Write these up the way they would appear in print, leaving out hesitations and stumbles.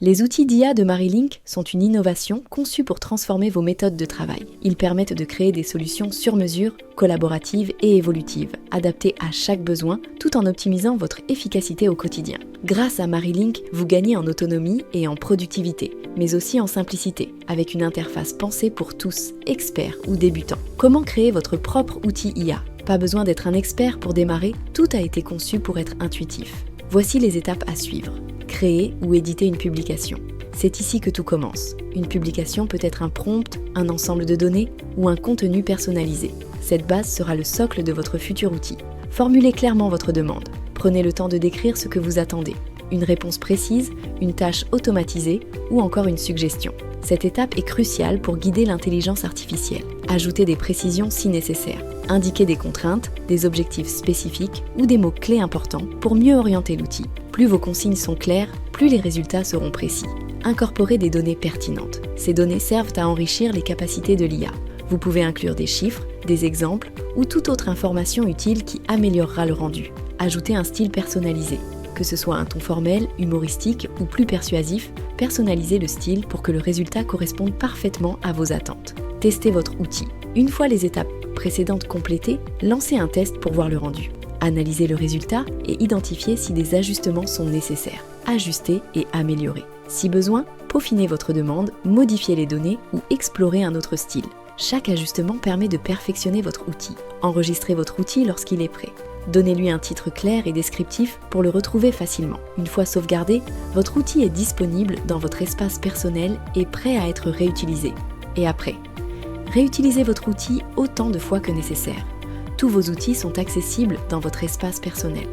Les outils d'IA de Marilink sont une innovation conçue pour transformer vos méthodes de travail. Ils permettent de créer des solutions sur mesure, collaboratives et évolutives, adaptées à chaque besoin, tout en optimisant votre efficacité au quotidien. Grâce à Marilink, vous gagnez en autonomie et en productivité, mais aussi en simplicité, avec une interface pensée pour tous, experts ou débutants. Comment créer votre propre outil IA ? Pas besoin d'être un expert pour démarrer, tout a été conçu pour être intuitif. Voici les étapes à suivre. Créer ou éditer une publication. C'est ici que tout commence. Une publication peut être un prompt, un ensemble de données ou un contenu personnalisé. Cette base sera le socle de votre futur outil. Formulez clairement votre demande. Prenez le temps de décrire ce que vous attendez. Une réponse précise, une tâche automatisée ou encore une suggestion. Cette étape est cruciale pour guider l'intelligence artificielle. Ajoutez des précisions si nécessaire. Indiquez des contraintes, des objectifs spécifiques ou des mots-clés importants pour mieux orienter l'outil. Plus vos consignes sont claires, plus les résultats seront précis. Incorporez des données pertinentes. Ces données servent à enrichir les capacités de l'IA. Vous pouvez inclure des chiffres, des exemples ou toute autre information utile qui améliorera le rendu. Ajoutez un style personnalisé. Que ce soit un ton formel, humoristique ou plus persuasif, personnalisez le style pour que le résultat corresponde parfaitement à vos attentes. Testez votre outil. Une fois les étapes précédentes complétées, lancez un test pour voir le rendu. Analysez le résultat et identifiez si des ajustements sont nécessaires. Ajustez et améliorez. Si besoin, peaufinez votre demande, modifiez les données ou explorez un autre style. Chaque ajustement permet de perfectionner votre outil. Enregistrez votre outil lorsqu'il est prêt. Donnez-lui un titre clair et descriptif pour le retrouver facilement. Une fois sauvegardé, votre outil est disponible dans votre espace personnel et prêt à être réutilisé. Et après, réutilisez votre outil autant de fois que nécessaire. Tous vos outils sont accessibles dans votre espace personnel.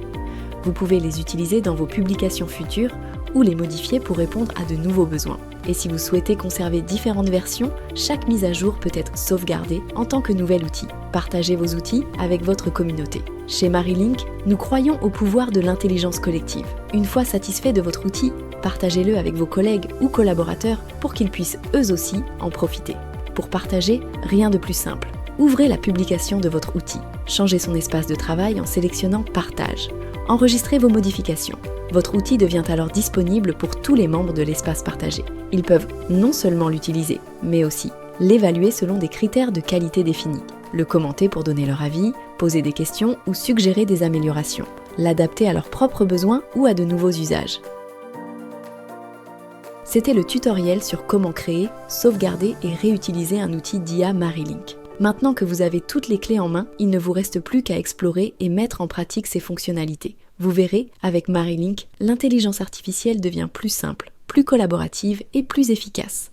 Vous pouvez les utiliser dans vos publications futures ou les modifier pour répondre à de nouveaux besoins. Et si vous souhaitez conserver différentes versions, chaque mise à jour peut être sauvegardée en tant que nouvel outil. Partagez vos outils avec votre communauté. Chez Marilink, nous croyons au pouvoir de l'intelligence collective. Une fois satisfait de votre outil, partagez-le avec vos collègues ou collaborateurs pour qu'ils puissent eux aussi en profiter. Pour partager, rien de plus simple. Ouvrez la publication de votre outil. Changez son espace de travail en sélectionnant « Partage ». Enregistrez vos modifications. Votre outil devient alors disponible pour tous les membres de l'espace partagé. Ils peuvent non seulement l'utiliser, mais aussi l'évaluer selon des critères de qualité définis, le commenter pour donner leur avis, poser des questions ou suggérer des améliorations, l'adapter à leurs propres besoins ou à de nouveaux usages. C'était le tutoriel sur comment créer, sauvegarder et réutiliser un outil d'IA Marilink. Maintenant que vous avez toutes les clés en main, il ne vous reste plus qu'à explorer et mettre en pratique ces fonctionnalités. Vous verrez, avec Marilink, l'intelligence artificielle devient plus simple, plus collaborative et plus efficace.